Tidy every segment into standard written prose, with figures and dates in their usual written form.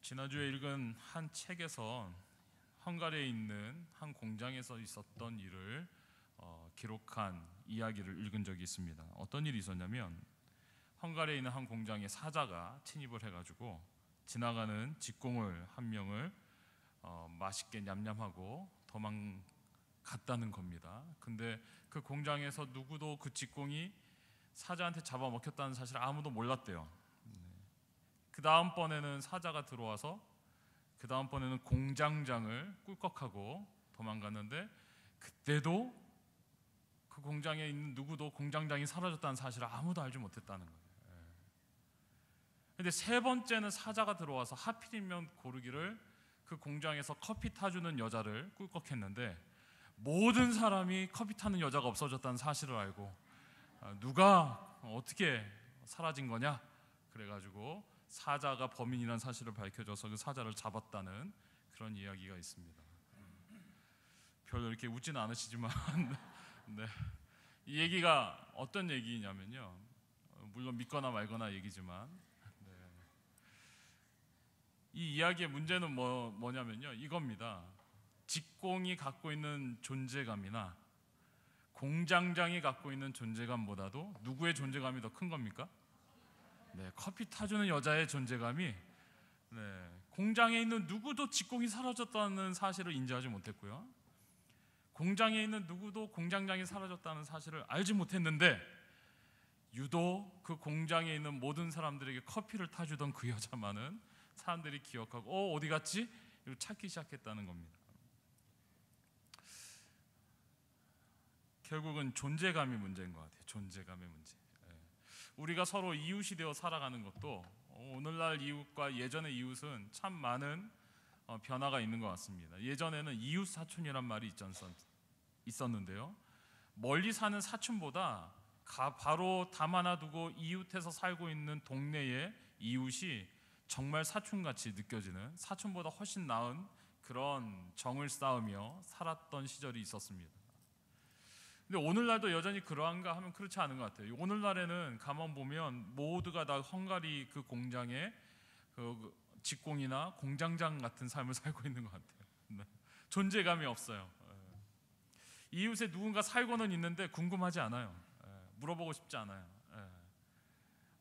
지난주에 읽은 한 책에서 헝가리에 있는 한 공장에서 있었던 일을 기록한 이야기를 읽은 적이 있습니다. 어떤 일이 있었냐면 헝가리에 있는 한 공장에 사자가 침입을 해가지고 지나가는 직공을 한 명을 맛있게 냠냠하고 도망갔다는 겁니다. 근데 그 공장에서 누구도 그 직공이 사자한테 잡아먹혔다는 사실을 아무도 몰랐대요. 그 다음번에는 사자가 들어와서 그 다음번에는 공장장을 꿀꺽하고 도망갔는데 그때도 그 공장에 있는 누구도 공장장이 사라졌다는 사실을 아무도 알지 못했다는 거예요. 근데 세 번째는 사자가 들어와서 하필이면 고르기를 그 공장에서 커피 타주는 여자를 꿀꺽했는데 모든 사람이 커피 타는 여자가 없어졌다는 사실을 알고 누가 어떻게 사라진 거냐 그래가지고 사자가 범인이라는 사실을 밝혀줘서 그 사자를 잡았다는 그런 이야기가 있습니다. 별로 이렇게 웃지는 않으시지만 네. 이 얘기가 어떤 얘기냐면요, 물론 믿거나 말거나 얘기지만 이 이야기의 문제는 뭐냐면요, 이겁니다. 직공이 갖고 있는 존재감이나 공장장이 갖고 있는 존재감보다도 누구의 존재감이 더 큰 겁니까? 네, 커피 타주는 여자의 존재감이 공장에 있는 누구도 직공이 사라졌다는 사실을 인지하지 못했고요, 공장에 있는 누구도 공장장이 사라졌다는 사실을 알지 못했는데 유독 그 공장에 있는 모든 사람들에게 커피를 타주던 그 여자만은 사람들이 기억하고 어디 갔지? 이걸 찾기 시작했다는 겁니다. 결국은 존재감이 문제인 것 같아요. 존재감의 문제. 우리가 서로 이웃이 되어 살아가는 것도 오늘날 이웃과 예전의 이웃은 참 많은 변화가 있는 것 같습니다. 예전에는 이웃 사촌이란 말이 있었는데요, 멀리 사는 사촌보다 바로 담 하나 두고 이웃해서 살고 있는 동네의 이웃이 정말 사촌같이 느껴지는, 사촌보다 훨씬 나은 그런 정을 쌓으며 살았던 시절이 있었습니다. 근데 오늘날도 여전히 그러한가 하면 그렇지 않은 것 같아요. 오늘날에는 가만 보면 모두가 다 헝가리 그 공장의 그 직공이나 공장장 같은 삶을 살고 있는 것 같아요. 존재감이 없어요. 이웃에 누군가 살고는 있는데 궁금하지 않아요. 물어보고 싶지 않아요.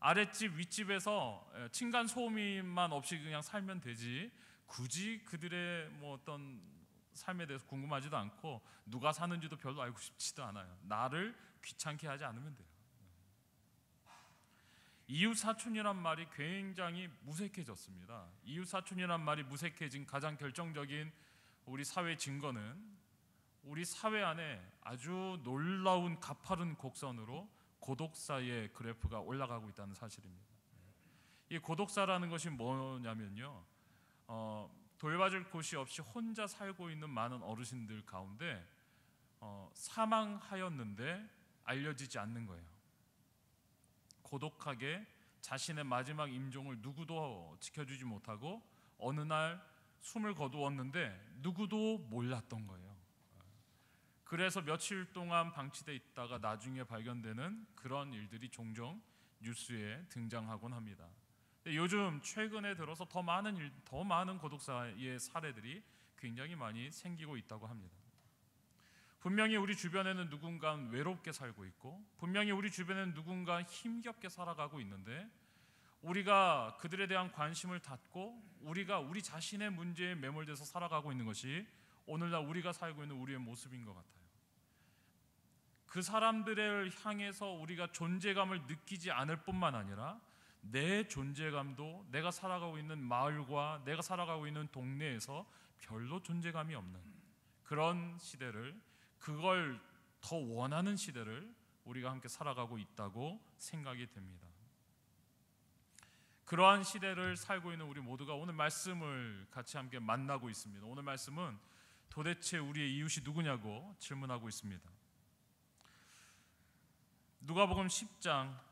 아랫집 윗집에서 층간 소음만 없이 그냥 살면 되지 굳이 그들의 어떤 삶에 대해서 궁금하지도 않고 누가 사는지도 별로 알고 싶지도 않아요. 나를 귀찮게 하지 않으면 돼요. 이웃 사촌이란 말이 굉장히 무색해졌습니다. 이웃 사촌이란 말이 무색해진 가장 결정적인 우리 사회 증거는 우리 사회 안에 아주 놀라운 가파른 곡선으로 고독사의 그래프가 올라가고 있다는 사실입니다. 이 고독사라는 것이 뭐냐면요, 돌봐줄 곳이 없이 혼자 살고 있는 많은 어르신들 가운데 사망하였는데 알려지지 않는 거예요. 고독하게 자신의 마지막 임종을 누구도 지켜주지 못하고 어느 날 숨을 거두었는데 누구도 몰랐던 거예요. 그래서 며칠 동안 방치돼 있다가 나중에 발견되는 그런 일들이 종종 뉴스에 등장하곤 합니다. 요즘 최근에 들어서 더 많은 고독사의 사례들이 굉장히 많이 생기고 있다고 합니다. 분명히 우리 주변에는 누군가 외롭게 살고 있고 분명히 우리 주변에는 누군가 힘겹게 살아가고 있는데 우리가 그들에 대한 관심을 닫고 우리가 우리 자신의 문제에 매몰돼서 살아가고 있는 것이 오늘날 우리가 살고 있는 우리의 모습인 것 같아요. 그 사람들을 향해서 우리가 존재감을 느끼지 않을 뿐만 아니라 내 존재감도 내가 살아가고 있는 마을과 내가 살아가고 있는 동네에서 별로 존재감이 없는 그런 시대를, 그걸 더 원하는 시대를 우리가 함께 살아가고 있다고 생각이 됩니다. 그러한 시대를 살고 있는 우리 모두가 오늘 말씀을 같이 함께 만나고 있습니다. 오늘 말씀은 도대체 우리의 이웃이 누구냐고 질문하고 있습니다. 누가복음 10장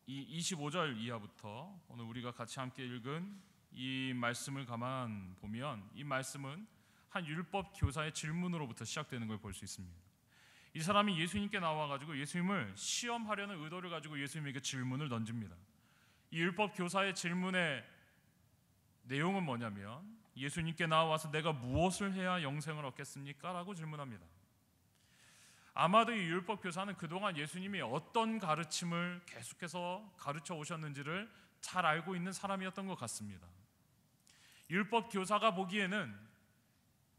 25절 이하부터 오늘 우리가 같이 함께 읽은 이 말씀을 가만 보면 이 말씀은 한 율법 교사의 질문으로부터 시작되는 걸 볼 수 있습니다. 이 사람이 예수님께 나와가지고 예수님을 시험하려는 의도를 가지고 예수님에게 질문을 던집니다. 이 율법 교사의 질문의 내용은 뭐냐면 예수님께 나와서 내가 무엇을 해야 영생을 얻겠습니까? 라고 질문합니다. 아마도 이 율법 교사는 그동안 예수님이 어떤 가르침을 계속해서 가르쳐 오셨는지를 잘 알고 있는 사람이었던 것 같습니다. 율법 교사가 보기에는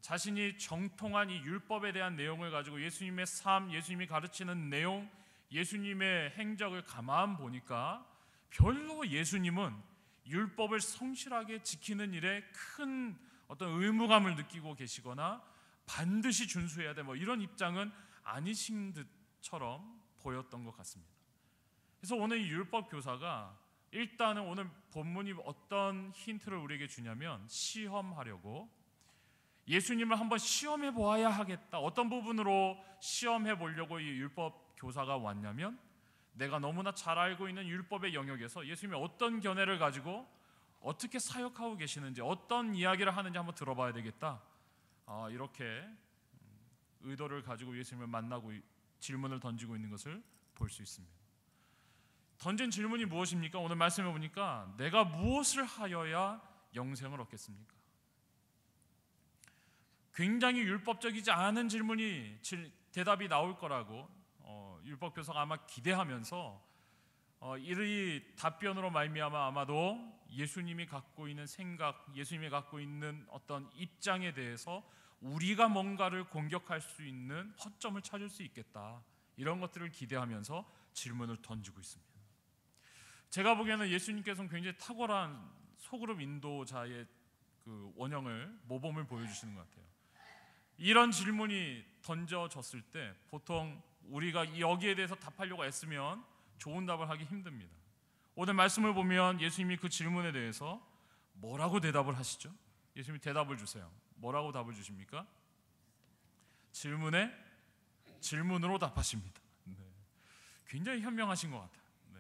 자신이 정통한 이 율법에 대한 내용을 가지고 예수님의 삶, 예수님이 가르치는 내용, 예수님의 행적을 가만 보니까 별로 예수님은 율법을 성실하게 지키는 일에 큰 어떤 의무감을 느끼고 계시거나 반드시 준수해야 돼 이런 입장은 아니신 듯처럼 보였던 것 같습니다. 그래서 오늘 이 율법 교사가 일단은 오늘 본문이 어떤 힌트를 우리에게 주냐면 시험하려고 예수님을 한번 시험해 보아야 하겠다. 어떤 부분으로 시험해 보려고 이 율법 교사가 왔냐면 내가 너무나 잘 알고 있는 율법의 영역에서 예수님이 어떤 견해를 가지고 어떻게 사역하고 계시는지 어떤 이야기를 하는지 한번 들어봐야 되겠다. 이렇게 의도를 가지고 예수님을 만나고 질문을 던지고 있는 것을 볼 수 있습니다. 던진 질문이 무엇입니까? 오늘 말씀해 보니까 내가 무엇을 하여야 영생을 얻겠습니까? 굉장히 율법적이지 않은 질문이 대답이 나올 거라고 율법 교사가 아마 기대하면서 이 답변으로 말미암아 아마도 예수님이 갖고 있는 생각, 예수님이 갖고 있는 어떤 입장에 대해서 우리가 뭔가를 공격할 수 있는 허점을 찾을 수 있겠다. 이런 것들을 기대하면서 질문을 던지고 있습니다. 제가 보기에는 예수님께서는 굉장히 탁월한 소그룹 인도자의 그 원형을 모범을 보여주시는 것 같아요. 이런 질문이 던져졌을 때 보통 우리가 여기에 대해서 답하려고 애쓰면 좋은 답을 하기 힘듭니다. 오늘 말씀을 보면 예수님이 그 질문에 대해서 뭐라고 대답을 하시죠? 예수님이 대답을 주세요. 뭐라고 답을 주십니까? 질문에 질문으로 답하십니다. 네. 굉장히 현명하신 것 같아요. 네.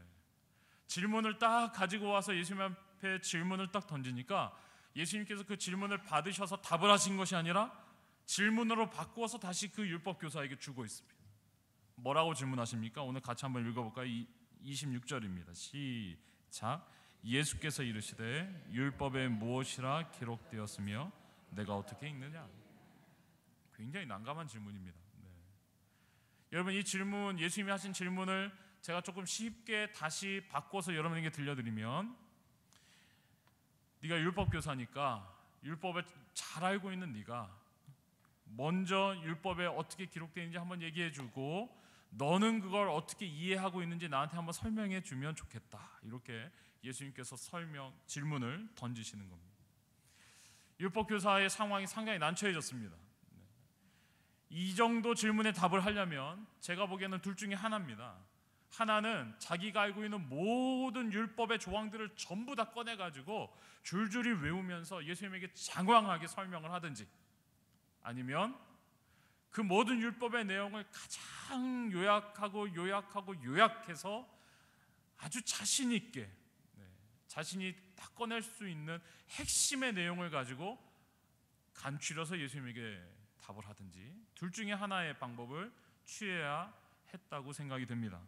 질문을 딱 가지고 와서 예수님 앞에 질문을 딱 던지니까 예수님께서 그 질문을 받으셔서 답을 하신 것이 아니라 질문으로 바꾸어서 다시 그 율법 교사에게 주고 있습니다. 뭐라고 질문하십니까? 오늘 같이 한번 읽어볼까요? 26절입니다. 시작. 예수께서 이르시되 율법에 무엇이라 기록되었으며 내가 어떻게 읽느냐? 굉장히 난감한 질문입니다. 네. 여러분 이 질문, 예수님이 하신 질문을 제가 조금 쉽게 다시 바꿔서 여러분에게 들려드리면 네가 율법 교사니까 율법을 잘 알고 있는 네가 먼저 율법에 어떻게 기록되어 있는지 한번 얘기해주고 너는 그걸 어떻게 이해하고 있는지 나한테 한번 설명해 주면 좋겠다. 이렇게 예수님께서 질문을 던지시는 겁니다. 율법 교사의 상황이 상당히 난처해졌습니다. 이 정도 질문에 답을 하려면 제가 보기에는 둘 중에 하나입니다. 하나는 자기가 알고 있는 모든 율법의 조항들을 전부 다 꺼내가지고 줄줄이 외우면서 예수님에게 장황하게 설명을 하든지 아니면 그 모든 율법의 내용을 가장 요약해서 아주 자신 있게 자신이 딱 꺼낼 수 있는 핵심의 내용을 가지고 간추려서 예수님에게 답을 하든지 둘 중에 하나의 방법을 취해야 했다고 생각이 됩니다.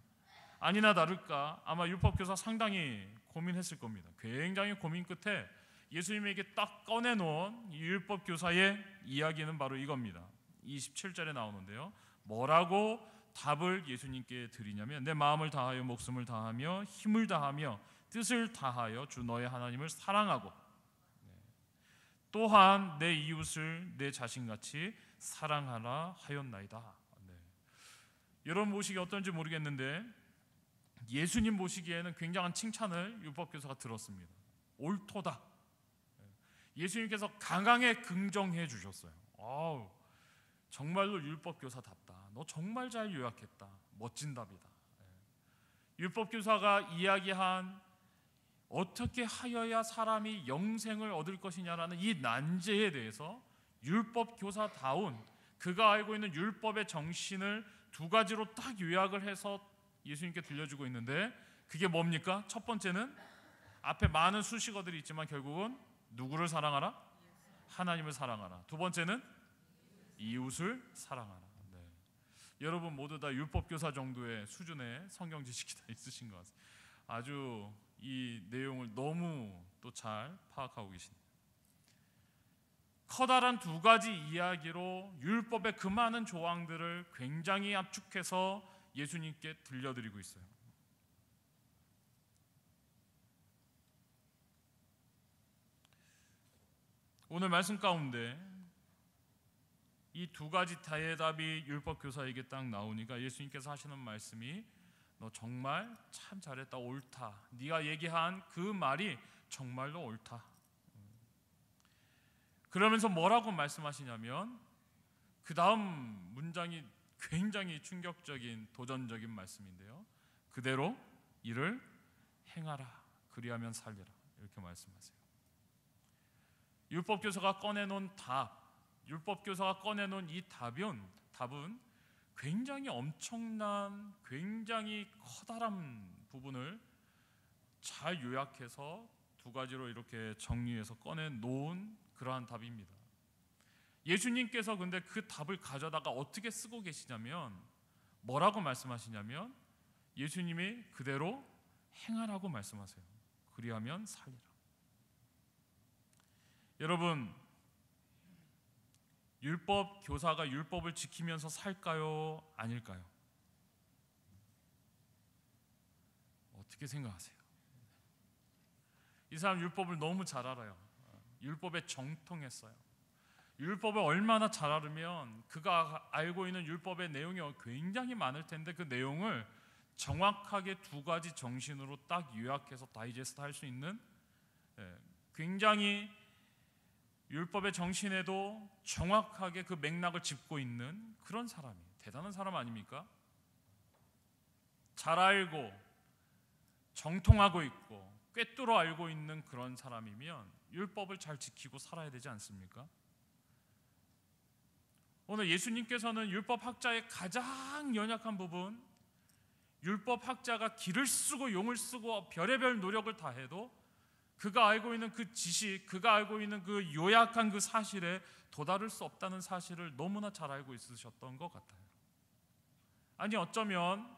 아니나 다를까 아마 율법교사 상당히 고민했을 겁니다. 굉장히 고민 끝에 예수님에게 딱 꺼내놓은 율법교사의 이야기는 바로 이겁니다. 27절에 나오는데요. 뭐라고 답을 예수님께 드리냐면 내 마음을 다하여 목숨을 다하며 힘을 다하며 뜻을 다하여 주 너의 하나님을 사랑하고 또한 내 이웃을 내 자신같이 사랑하라 하였나이다. 여러분 보시기 어떤지 모르겠는데 예수님 보시기에는 굉장한 칭찬을 율법교사가 들었습니다. 옳도다. 예수님께서 강하게 긍정해 주셨어요. 정말로 율법교사답다. 너 정말 잘 요약했다. 멋진 답이다. 율법교사가 이야기한 어떻게 하여야 사람이 영생을 얻을 것이냐라는 이 난제에 대해서 율법교사다운 그가 알고 있는 율법의 정신을 두 가지로 딱 요약을 해서 예수님께 들려주고 있는데 그게 뭡니까? 첫 번째는 앞에 많은 수식어들이 있지만 결국은 누구를 사랑하라? 하나님을 사랑하라. 두 번째는 이웃을 사랑하라. 여러분 모두 다 율법교사 정도의 수준의 성경 지식이 다 있으신 것 같습니다. 아주 이 내용을 너무 또 잘 파악하고 계십니다. 커다란 두 가지 이야기로 율법의 그 많은 조항들을 굉장히 압축해서 예수님께 들려드리고 있어요. 오늘 말씀 가운데 이 두 가지 대답이 율법 교사에게 딱 나오니까 예수님께서 하시는 말씀이 너 정말 참 잘했다, 옳다. 네가 얘기한 그 말이 정말로 옳다. 그러면서 뭐라고 말씀하시냐면 그 다음 문장이 굉장히 충격적인 도전적인 말씀인데요. 그대로 이를 행하라. 그리하면 살리라. 이렇게 말씀하세요. 율법교사가 꺼내놓은 답, 율법교사가 꺼내놓은 이 답은 굉장히 엄청난, 굉장히 커다란 부분을 잘 요약해서 두 가지로 이렇게 정리해서 꺼내놓은 그러한 답입니다. 예수님께서 근데 그 답을 가져다가 어떻게 쓰고 계시냐면 뭐라고 말씀하시냐면 예수님이 그대로 행하라고 말씀하세요. 그리하면 살리라. 여러분, 율법 교사가 율법을 지키면서 살까요? 아닐까요? 어떻게 생각하세요? 이 사람 율법을 너무 잘 알아요. 율법에 정통했어요. 율법을 얼마나 잘 알으면 그가 알고 있는 율법의 내용이 굉장히 많을 텐데 그 내용을 정확하게 두 가지 정신으로 딱 요약해서 다이제스트 할 수 있는 굉장히 율법의 정신에도 정확하게 그 맥락을 짚고 있는 그런 사람이 대단한 사람 아닙니까? 잘 알고 정통하고 있고 꿰뚫어 알고 있는 그런 사람이면 율법을 잘 지키고 살아야 되지 않습니까? 오늘 예수님께서는 율법학자의 가장 연약한 부분, 율법학자가 길을 쓰고 용을 쓰고 별의별 노력을 다해도 그가 알고 있는 그 지식, 그가 알고 있는 그 요약한 그 사실에 도달할 수 없다는 사실을 너무나 잘 알고 있으셨던 것 같아요. 아니 어쩌면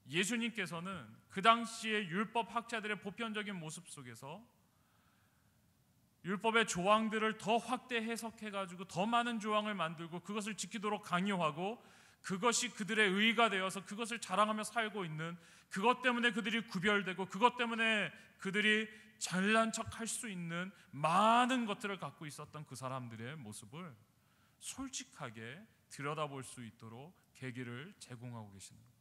예수님께서는 그 당시의 율법학자들의 보편적인 모습 속에서 율법의 조항들을 더 확대 해석해가지고 더 많은 조항을 만들고 그것을 지키도록 강요하고 그것이 그들의 의가 되어서 그것을 자랑하며 살고 있는, 그것 때문에 그들이 구별되고 그것 때문에 그들이 잘난 척할 수 있는 많은 것들을 갖고 있었던 그 사람들의 모습을 솔직하게 들여다볼 수 있도록 계기를 제공하고 계시는 거예요.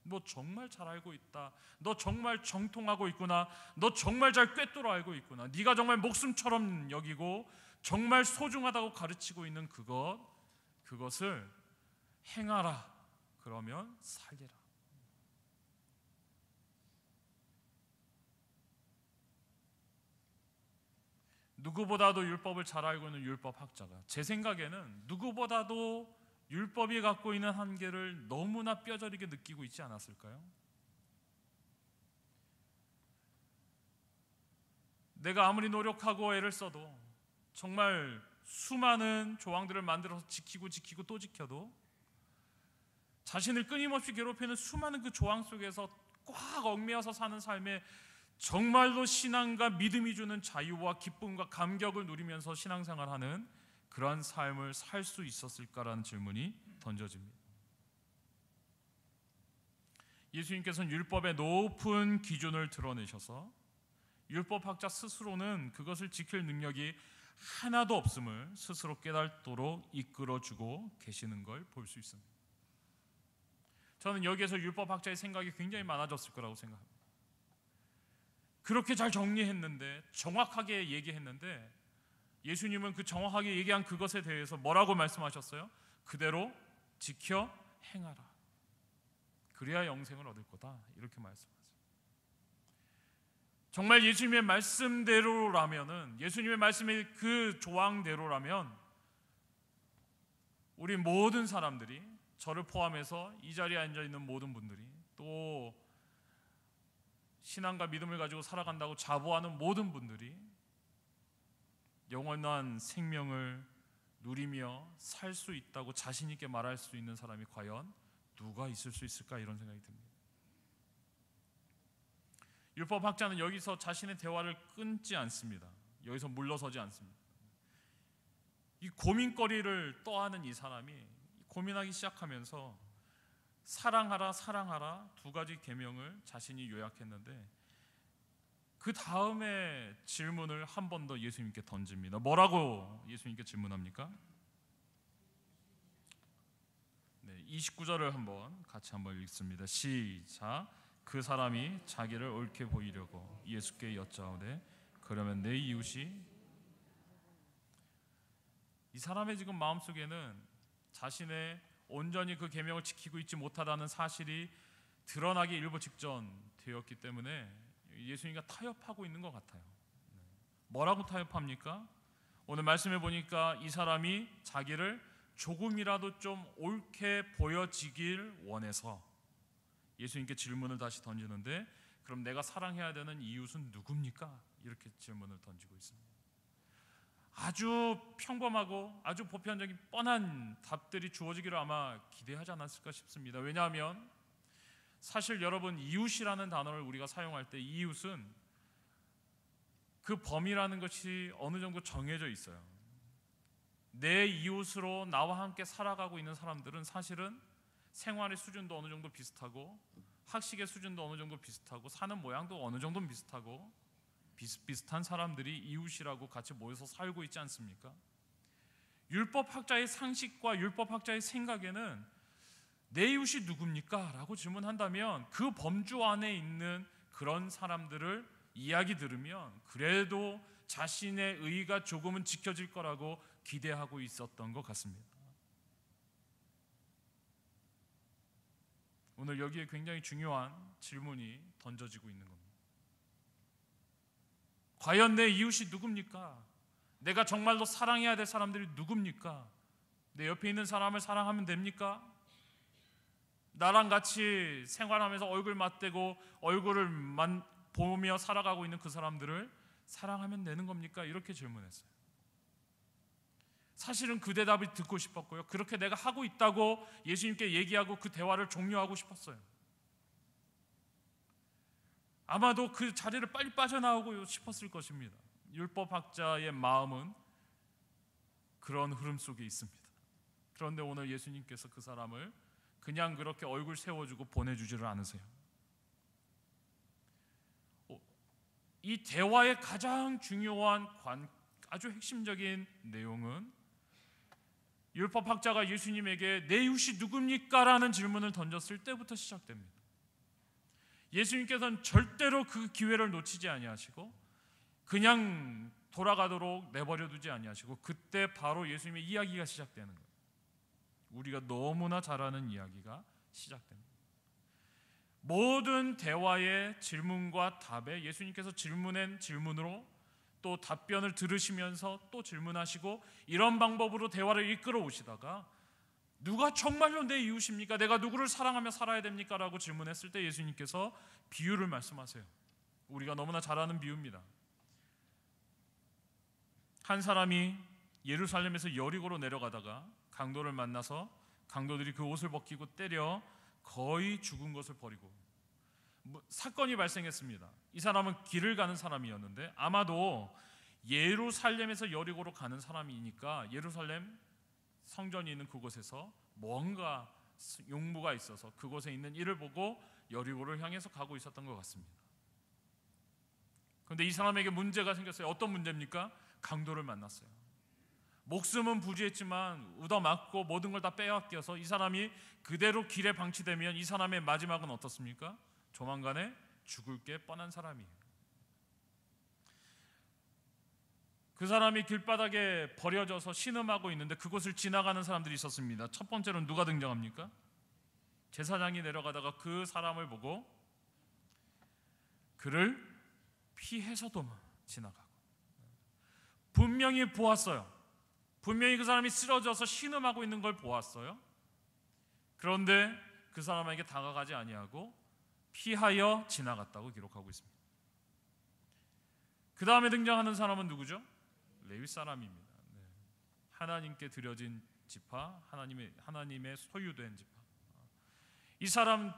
너 정말 잘 알고 있다. 너 정말 정통하고 있구나. 너 정말 잘 꿰뚫어 알고 있구나. 네가 정말 목숨처럼 여기고 정말 소중하다고 가르치고 있는 그것을 행하라. 그러면 살리라. 누구보다도 율법을 잘 알고 있는 율법학자가 제 생각에는 누구보다도 율법이 갖고 있는 한계를 너무나 뼈저리게 느끼고 있지 않았을까요? 내가 아무리 노력하고 애를 써도 정말 수많은 조항들을 만들어서 지키고 또 지켜도 자신을 끊임없이 괴롭히는 수많은 그 조항 속에서 꽉 얽매여서 사는 삶에 정말로 신앙과 믿음이 주는 자유와 기쁨과 감격을 누리면서 신앙생활하는 그러한 삶을 살 수 있었을까라는 질문이 던져집니다. 예수님께서는 율법의 높은 기준을 드러내셔서 율법학자 스스로는 그것을 지킬 능력이 하나도 없음을 스스로 깨닫도록 이끌어주고 계시는 걸 볼 수 있습니다. 저는 여기에서 율법학자의 생각이 굉장히 많아졌을 거라고 생각합니다. 그렇게 잘 정리했는데, 정확하게 얘기했는데 예수님은 그 정확하게 얘기한 그것에 대해서 뭐라고 말씀하셨어요? 그대로 지켜 행하라. 그래야 영생을 얻을 거다. 이렇게 말씀하세요. 정말 예수님의 말씀대로라면은, 예수님의 말씀의 그 조항대로라면 우리 모든 사람들이, 저를 포함해서 이 자리에 앉아 있는 모든 분들이, 또 신앙과 믿음을 가지고 살아간다고 자부하는 모든 분들이 영원한 생명을 누리며 살 수 있다고 자신 있게 말할 수 있는 사람이 과연 누가 있을 수 있을까, 이런 생각이 듭니다. 율법학자는 여기서 자신의 대화를 끊지 않습니다. 여기서 물러서지 않습니다. 이 고민거리를 떠하는 이 사람이 고민하기 시작하면서 사랑하라 사랑하라 두 가지 계명을 자신이 요약했는데 그 다음에 질문을 한 번 더 예수님께 던집니다. 뭐라고 예수님께 질문합니까? 29절을 같이 한번 읽습니다. 시작. 그 사람이 자기를 옳게 보이려고 예수께 여짜오되 그러면 내 이웃이, 이 사람의 지금 마음속에는 자신의 온전히 그 계명을 지키고 있지 못하다는 사실이 드러나기 일보 직전 되었기 때문에 예수님과 타협하고 있는 것 같아요. 뭐라고 타협합니까? 오늘 말씀해 보니까 이 사람이 자기를 조금이라도 좀 옳게 보여지길 원해서 예수님께 질문을 다시 던지는데, 그럼 내가 사랑해야 되는 이웃은 누굽니까? 이렇게 질문을 던지고 있습니다. 아주 평범하고 아주 보편적인 뻔한 답들이 주어지기를 아마 기대하지 않았을까 싶습니다. 왜냐하면 사실 여러분, 이웃이라는 단어를 우리가 사용할 때 이웃은 그 범위라는 것이 어느 정도 정해져 있어요. 내 이웃으로 나와 함께 살아가고 있는 사람들은 사실은 생활의 수준도 어느 정도 비슷하고 학식의 수준도 어느 정도 비슷하고 사는 모양도 어느 정도 비슷하고 비슷비슷한 사람들이 이웃이라고 같이 모여서 살고 있지 않습니까? 율법학자의 상식과 율법학자의 생각에는 내 이웃이 누굽니까? 라고 질문한다면 그 범주 안에 있는 그런 사람들을 이야기 들으면 그래도 자신의 의의가 조금은 지켜질 거라고 기대하고 있었던 것 같습니다. 오늘 여기에 굉장히 중요한 질문이 던져지고 있는 겁니다. 과연 내 이웃이 누굽니까? 내가 정말로 사랑해야 될 사람들이 누굽니까? 내 옆에 있는 사람을 사랑하면 됩니까? 나랑 같이 생활하면서 얼굴 맞대고 얼굴을 보며 살아가고 있는 그 사람들을 사랑하면 되는 겁니까? 이렇게 질문했어요. 사실은 그 대답이 듣고 싶었고요, 그렇게 내가 하고 있다고 예수님께 얘기하고 그 대화를 종료하고 싶었어요. 아마도 그 자리를 빨리 빠져나오고 싶었을 것입니다. 율법학자의 마음은 그런 흐름 속에 있습니다. 그런데 오늘 예수님께서 그 사람을 그냥 그렇게 얼굴 세워주고 보내주지를 않으세요. 이 대화의 가장 중요한 아주 핵심적인 내용은 율법학자가 예수님에게 내 이웃이 누굽니까? 라는 질문을 던졌을 때부터 시작됩니다. 예수님께서는 절대로 그 기회를 놓치지 아니하시고 그냥 돌아가도록 내버려 두지 아니하시고 그때 바로 예수님의 이야기가 시작되는 거예요. 우리가 너무나 잘 아는 이야기가 시작됩니다. 모든 대화의 질문과 답에 예수님께서 질문한 질문으로 또 답변을 들으시면서 또 질문하시고 이런 방법으로 대화를 이끌어 오시다가 누가 정말로 내 이웃입니까? 내가 누구를 사랑하며 살아야 됩니까? 라고 질문했을 때 예수님께서 비유를 말씀하세요. 우리가 너무나 잘 아는 비유입니다. 한 사람이 예루살렘에서 여리고로 내려가다가 강도를 만나서 강도들이 그 옷을 벗기고 때려 거의 죽은 것을 버리고 사건이 발생했습니다. 이 사람은 길을 가는 사람이었는데 아마도 예루살렘에서 여리고로 가는 사람이니까 예루살렘 성전이 있는 그곳에서 뭔가 용무가 있어서 그곳에 있는 이를 보고 여리고를 향해서 가고 있었던 것 같습니다. 그런데 이 사람에게 문제가 생겼어요. 어떤 문제입니까? 강도를 만났어요. 목숨은 부지했지만 얻어맞고 모든 걸 다 빼앗겨서 이 사람이 그대로 길에 방치되면 이 사람의 마지막은 어떻습니까? 조만간에 죽을 게 뻔한 사람이에요. 그 사람이 길바닥에 버려져서 신음하고 있는데 그곳을 지나가는 사람들이 있었습니다. 첫 번째로는 누가 등장합니까? 제사장이 내려가다가 그 사람을 보고 그를 피해서 지나가고 분명히 보았어요. 분명히 그 사람이 쓰러져서 신음하고 있는 걸 보았어요. 그런데 그 사람에게 다가가지 아니하고 피하여 지나갔다고 기록하고 있습니다. 그 다음에 등장하는 사람은 누구죠? 레위 사람입니다. 하나님께 드려진 지파, 하나님의 소유된 지파. 이 사람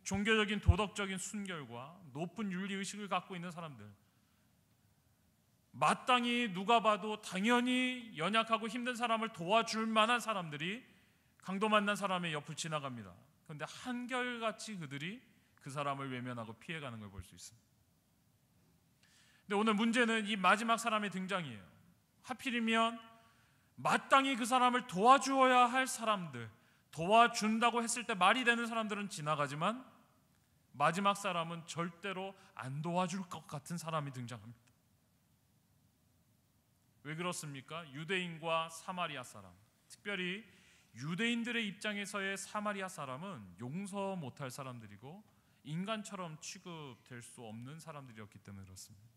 종교적인 도덕적인 순결과 높은 윤리의식을 갖고 있는 사람들, 마땅히 누가 봐도 당연히 연약하고 힘든 사람을 도와줄 만한 사람들이 강도 만난 사람의 옆을 지나갑니다. 그런데 한결같이 그들이 그 사람을 외면하고 피해가는 걸 볼 수 있습니다. 근데 오늘 문제는 이 마지막 사람의 등장이에요. 하필이면 마땅히 그 사람을 도와주어야 할 사람들, 도와준다고 했을 때 말이 되는 사람들은 지나가지만 마지막 사람은 절대로 안 도와줄 것 같은 사람이 등장합니다. 왜 그렇습니까? 유대인과 사마리아 사람, 특별히 유대인들의 입장에서의 사마리아 사람은 용서 못할 사람들이고 인간처럼 취급될 수 없는 사람들이었기 때문에 그렇습니다.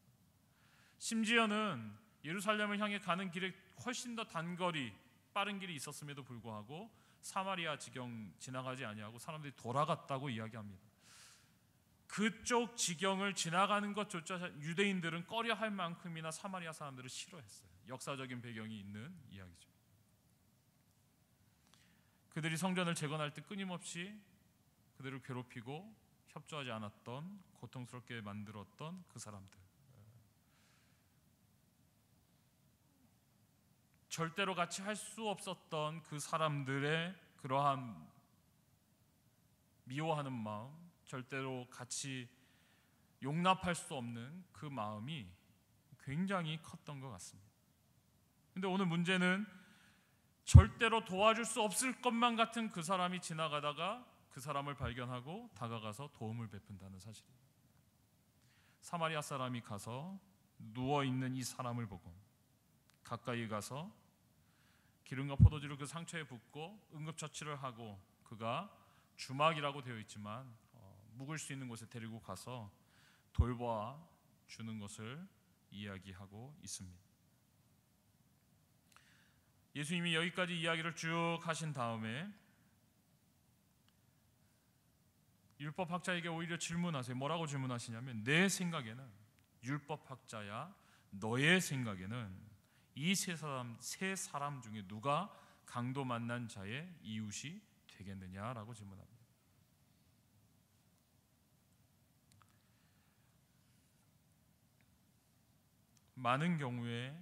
심지어는 예루살렘을 향해 가는 길에 훨씬 더 단거리, 빠른 길이 있었음에도 불구하고 사마리아 지경 지나가지 아니하고 사람들이 돌아갔다고 이야기합니다. 그쪽 지경을 지나가는 것조차 유대인들은 꺼려할 만큼이나 사마리아 사람들을 싫어했어요. 역사적인 배경이 있는 이야기죠. 그들이 성전을 재건할 때 끊임없이 그들을 괴롭히고 협조하지 않았던, 고통스럽게 만들었던 그 사람들, 절대로 같이 할 수 없었던 그 사람들의 그러한 미워하는 마음, 절대로 같이 용납할 수 없는 그 마음이 굉장히 컸던 것 같습니다. 그런데 오늘 문제는 절대로 도와줄 수 없을 것만 같은 그 사람이 지나가다가 그 사람을 발견하고 다가가서 도움을 베푼다는 사실입니다. 사마리아 사람이 가서 누워있는 이 사람을 보고 가까이 가서 기름과 포도주를 그 상처에 붓고 응급처치를 하고, 그가 주막이라고 되어 있지만 묵을 수 있는 곳에 데리고 가서 돌봐 주는 것을 이야기하고 있습니다. 예수님이 여기까지 이야기를 쭉 하신 다음에 율법학자에게 오히려 질문하세요. 뭐라고 질문하시냐면, 내 생각에는, 율법학자야 너의 생각에는 이 세 사람 중에 누가 강도 만난 자의 이웃이 되겠느냐라고 질문합니다. 많은 경우에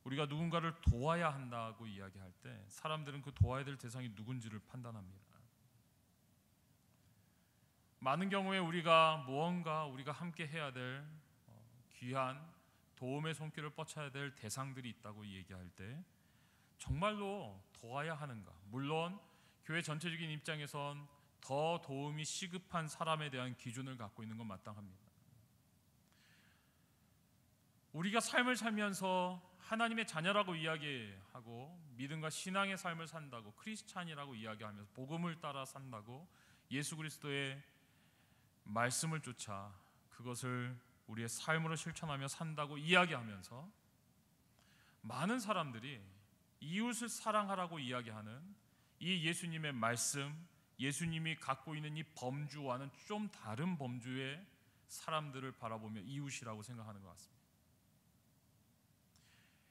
우리가 누군가를 도와야 한다고 이야기할 때 사람들은 그 도와야 될 대상이 누군지를 판단합니다. 많은 경우에 우리가 함께 해야 될 귀한 도움의 손길을 뻗쳐야 될 대상들이 있다고 얘기할 때 정말로 도와야 하는가? 물론 교회 전체적인 입장에선 더 도움이 시급한 사람에 대한 기준을 갖고 있는 건 마땅합니다. 우리가 삶을 살면서 하나님의 자녀라고 이야기하고 믿음과 신앙의 삶을 산다고, 크리스찬이라고 이야기하면서 복음을 따라 산다고, 예수 그리스도의 말씀을 쫓아 그것을 우리의 삶으로 실천하며 산다고 이야기하면서 많은 사람들이 이웃을 사랑하라고 이야기하는 이 예수님의 말씀, 예수님이 갖고 있는 이 범주와는 좀 다른 범주의 사람들을 바라보며 이웃이라고 생각하는 것 같습니다.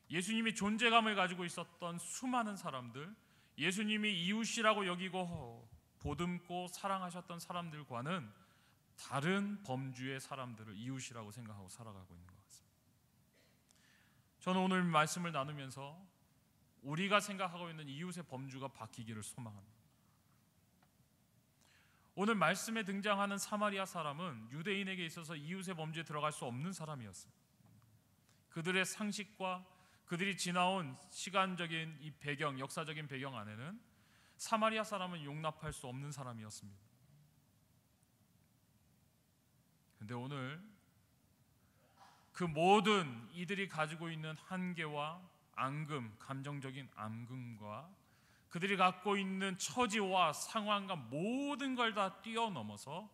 예수님이 존재감을 가지고 있었던 수많은 사람들, 예수님이 이웃이라고 여기고 보듬고 사랑하셨던 사람들과는 다른 범주의 사람들을 이웃이라고 생각하고 살아가고 있는 것 같습니다. 저는 오늘 말씀을 나누면서 우리가 생각하고 있는 이웃의 범주가 바뀌기를 소망합니다. 오늘 말씀에 등장하는 사마리아 사람은 유대인에게 있어서 이웃의 범주에 들어갈 수 없는 사람이었습니다. 그들의 상식과 그들이 지나온 시간적인 이 배경, 역사적인 배경 안에는 사마리아 사람은 용납할 수 없는 사람이었습니다. 그런데 오늘 그 모든 이들이 가지고 있는 한계와 앙금, 감정적인 앙금과 그들이 갖고 있는 처지와 상황과 모든 걸 다 뛰어넘어서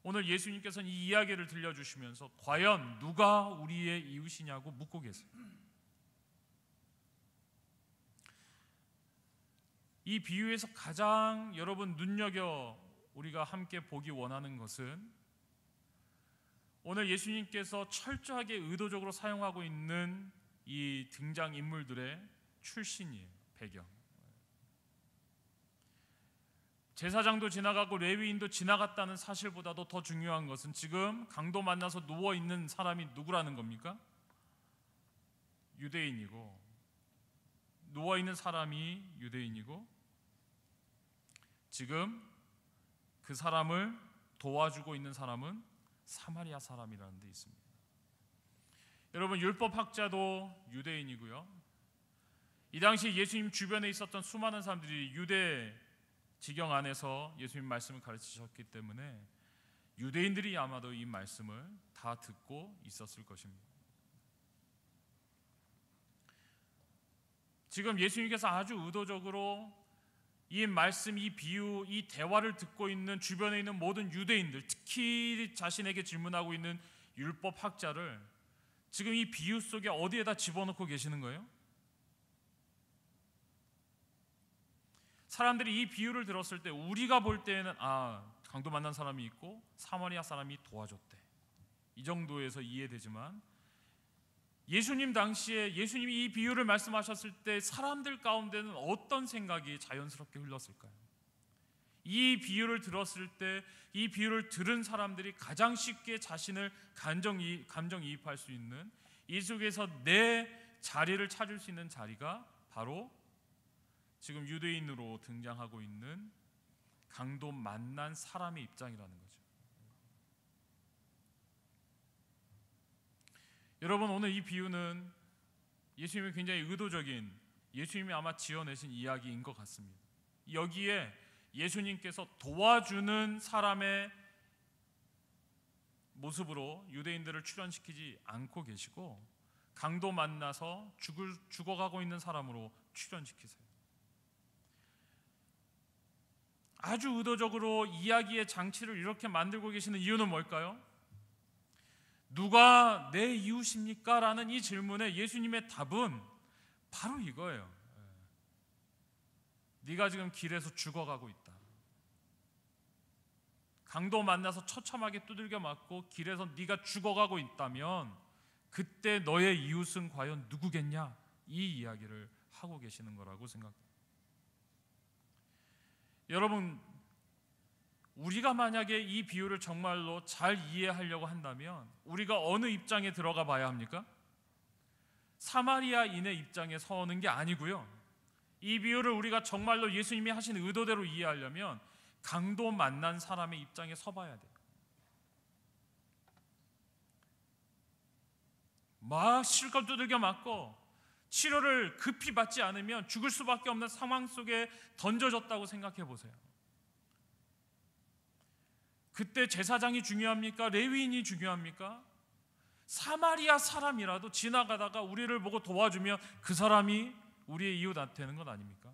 오늘 예수님께서는 이 이야기를 들려주시면서 과연 누가 우리의 이웃이냐고 묻고 계세요. 이 비유에서 가장 여러분 눈여겨 우리가 함께 보기 원하는 것은 오늘 예수님께서 철저하게 의도적으로 사용하고 있는 이 등장인물들의 출신이에요. 배경. 제사장도 지나가고 레위인도 지나갔다는 사실보다도 더 중요한 것은 지금 강도 만나서 누워있는 사람이 누구라는 겁니까? 유대인이고, 누워있는 사람이 유대인이고, 지금 그 사람을 도와주고 있는 사람은 사마리아 사람이라는 데 있습니다. 여러분, 율법학자도 유대인이고요, 이 당시 예수님 주변에 있었던 수많은 사람들이 유대 지경 안에서 예수님 말씀을 가르치셨기 때문에 유대인들이 아마도 이 말씀을 다 듣고 있었을 것입니다. 지금 예수님께서 아주 의도적으로 이 말씀, 이 비유, 이 대화를 듣고 있는 주변에 있는 모든 유대인들, 특히 자신에게 질문하고 있는 율법학자를 지금 이 비유 속에 어디에다 집어넣고 계시는 거예요? 사람들이 이 비유를 들었을 때 우리가 볼 때에는 강도 만난 사람이 있고 사마리아 사람이 도와줬대, 이 정도에서 이해되지만 예수님 당시에 예수님이 이 비유를 말씀하셨을 때 사람들 가운데는 어떤 생각이 자연스럽게 흘렀을까요? 이 비유를 들었을 때 이 비유를 들은 사람들이 가장 쉽게 자신을 감정이입할 수 있는, 이 속에서 내 자리를 찾을 수 있는 자리가 바로 지금 유대인으로 등장하고 있는 강도 만난 사람의 입장이라는 거죠. 여러분, 오늘 이 비유는 예수님이 굉장히 의도적인, 예수님이 아마 지어내신 이야기인 것 같습니다. 여기에 예수님께서 도와주는 사람의 모습으로 유대인들을 출연시키지 않고 계시고, 강도 만나서 죽어가고 있는 사람으로 출연시키세요. 아주 의도적으로 이야기의 장치를 이렇게 만들고 계시는 이유는 뭘까요? 누가 내 이웃입니까? 라는 이 질문에 예수님의 답은 바로 이거예요. 네가 지금 길에서 죽어가고 있다. 강도 만나서 처참하게 두들겨 맞고 길에서 네가 죽어가고 있다면 그때 너의 이웃은 과연 누구겠냐? 이 이야기를 하고 계시는 거라고 생각합니다. 여러분, 우리가 만약에 이 비유를 정말로 잘 이해하려고 한다면 우리가 어느 입장에 들어가 봐야 합니까? 사마리아인의 입장에 서는 게 아니고요, 이 비유를 우리가 정말로 예수님이 하신 의도대로 이해하려면 강도 만난 사람의 입장에 서봐야 돼요. 막 실컷 두들겨 맞고 치료를 급히 받지 않으면 죽을 수밖에 없는 상황 속에 던져졌다고 생각해 보세요. 그때 제사장이 중요합니까? 레위인이 중요합니까? 사마리아 사람이라도 지나가다가 우리를 보고 도와주면 그 사람이 우리의 이웃 되는 것 아닙니까?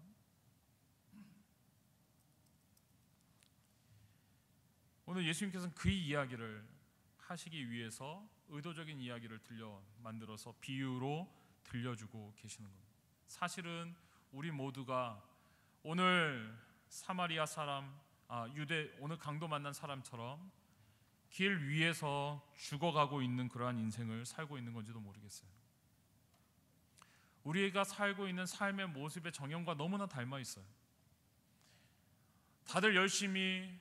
오늘 예수님께서는 그 이야기를 하시기 위해서 의도적인 이야기를 만들어서 비유로 들려주고 계시는 겁니다. 사실은 우리 모두가 오늘 사마리아 사람, 오늘 강도 만난 사람처럼 길 위에서 죽어가고 있는 그러한 인생을 살고 있는 건지도 모르겠어요. 우리가 살고 있는 삶의 모습의 정형과 너무나 닮아 있어요. 다들 열심히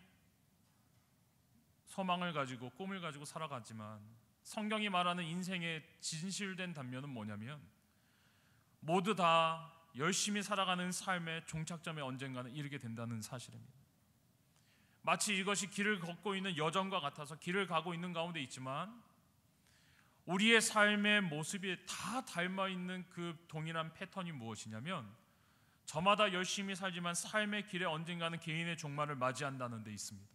소망을 가지고 꿈을 가지고 살아가지만 성경이 말하는 인생의 진실된 단면은 뭐냐면 모두 다 열심히 살아가는 삶의 종착점에 언젠가는 이르게 된다는 사실입니다. 마치 이것이 길을 걷고 있는 여정과 같아서 길을 가고 있는 가운데 있지만 우리의 삶의 모습이 다 닮아있는 그 동일한 패턴이 무엇이냐면 저마다 열심히 살지만 삶의 길에 언젠가는 개인의 종말을 맞이한다는 데 있습니다.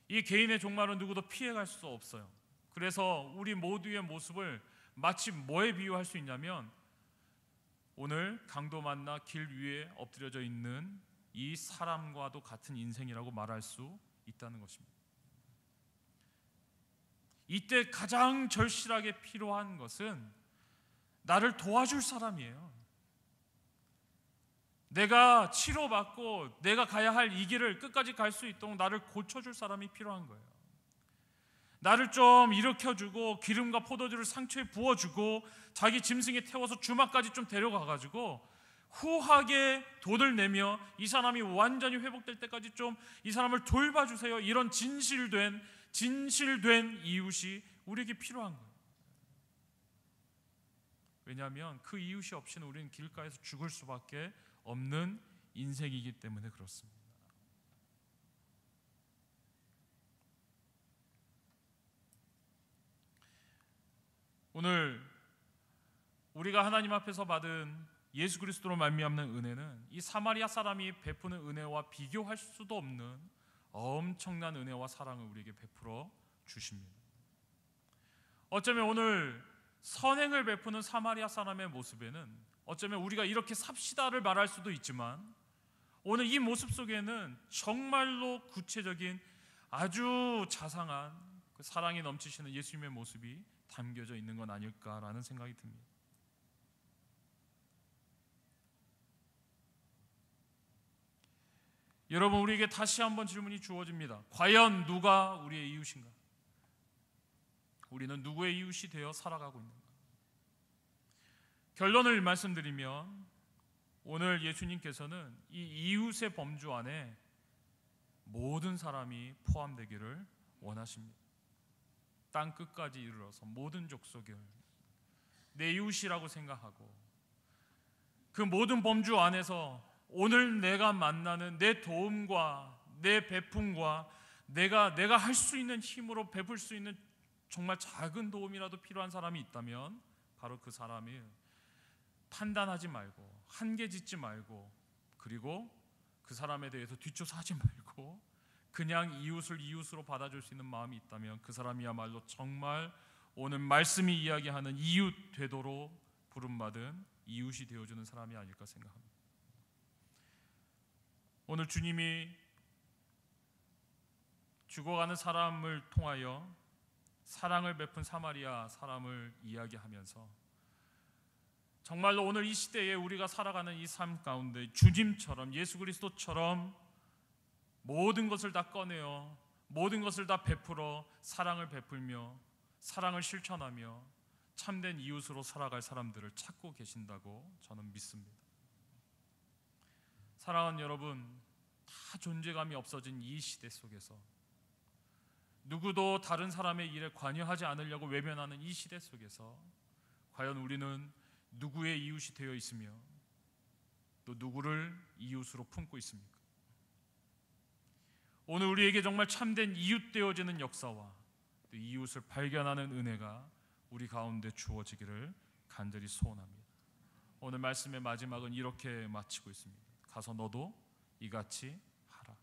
이 개인의 종말은 누구도 피해갈 수 없어요. 그래서 우리 모두의 모습을 마치 뭐에 비유할 수 있냐면 오늘 강도 만나 길 위에 엎드려져 있는 이 사람과도 같은 인생이라고 말할 수 있다는 것입니다. 이때 가장 절실하게 필요한 것은 나를 도와줄 사람이에요. 내가 치료받고 내가 가야 할 이 길을 끝까지 갈 수 있도록 나를 고쳐줄 사람이 필요한 거예요. 나를 좀 일으켜주고 기름과 포도주를 상처에 부어주고 자기 짐승에 태워서 주막까지 좀 데려가가지고 후하게 돈을 내며 이 사람이 완전히 회복될 때까지 좀 이 사람을 돌봐주세요. 이런 진실된 이웃이 우리에게 필요한 거예요. 왜냐하면 그 이웃이 없이는 우리는 길가에서 죽을 수밖에 없는 인생이기 때문에 그렇습니다. 오늘 우리가 하나님 앞에서 받은 예수 그리스도로 말미암는 은혜는 이 사마리아 사람이 베푸는 은혜와 비교할 수도 없는 엄청난 은혜와 사랑을 우리에게 베풀어 주십니다. 어쩌면 오늘 선행을 베푸는 사마리아 사람의 모습에는 어쩌면 우리가 이렇게 삽시다를 말할 수도 있지만 오늘 이 모습 속에는 정말로 구체적인 아주 자상한 그 사랑이 넘치시는 예수님의 모습이 담겨져 있는 건 아닐까라는 생각이 듭니다. 여러분, 우리에게 다시 한번 질문이 주어집니다. 과연 누가 우리의 이웃인가? 우리는 누구의 이웃이 되어 살아가고 있는가? 결론을 말씀드리면 오늘 예수님께서는 이 이웃의 범주 안에 모든 사람이 포함되기를 원하십니다. 땅 끝까지 이르러서 모든 족속을 내 이웃이라고 생각하고 그 모든 범주 안에서 오늘 내가 만나는 내 도움과 내 베품과 내가 할 수 있는 힘으로 베풀 수 있는 정말 작은 도움이라도 필요한 사람이 있다면 바로 그 사람이 판단하지 말고 한계 짓지 말고 그리고 그 사람에 대해서 뒷조사하지 말고 그냥 이웃을 이웃으로 받아줄 수 있는 마음이 있다면 그 사람이야말로 정말 오늘 말씀이 이야기하는 이웃 되도록 부름받은 이웃이 되어주는 사람이 아닐까 생각합니다. 오늘 주님이 죽어가는 사람을 통하여 사랑을 베푼 사마리아 사람을 이야기하면서 정말로 오늘 이 시대에 우리가 살아가는 이 삶 가운데 주님처럼 예수 그리스도처럼 모든 것을 다 꺼내어 모든 것을 다 베풀어 사랑을 베풀며 사랑을 실천하며 참된 이웃으로 살아갈 사람들을 찾고 계신다고 저는 믿습니다. 사랑하는 여러분, 다 존재감이 없어진 이 시대 속에서 누구도 다른 사람의 일에 관여하지 않으려고 외면하는 이 시대 속에서 과연 우리는 누구의 이웃이 되어 있으며 또 누구를 이웃으로 품고 있습니까? 오늘 우리에게 정말 참된 이웃 되어지는 역사와 또 이웃을 발견하는 은혜가 우리 가운데 주어지기를 간절히 소원합니다. 오늘 말씀의 마지막은 이렇게 마치고 있습니다. 가서 너도 이같이 하라.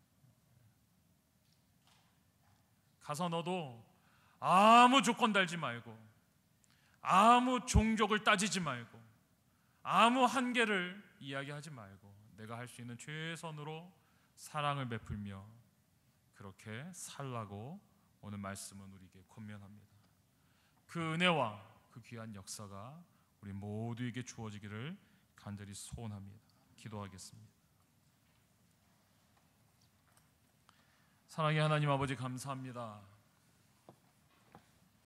가서 너도 아무 조건 달지 말고 아무 종족을 따지지 말고 아무 한계를 이야기하지 말고 내가 할 수 있는 최선으로 사랑을 베풀며 그렇게 살라고 오늘 말씀은 우리에게 권면합니다. 그 은혜와 그 귀한 역사가 우리 모두에게 주어지기를 간절히 소원합니다. 기도하겠습니다. 사랑의 하나님 아버지 감사합니다.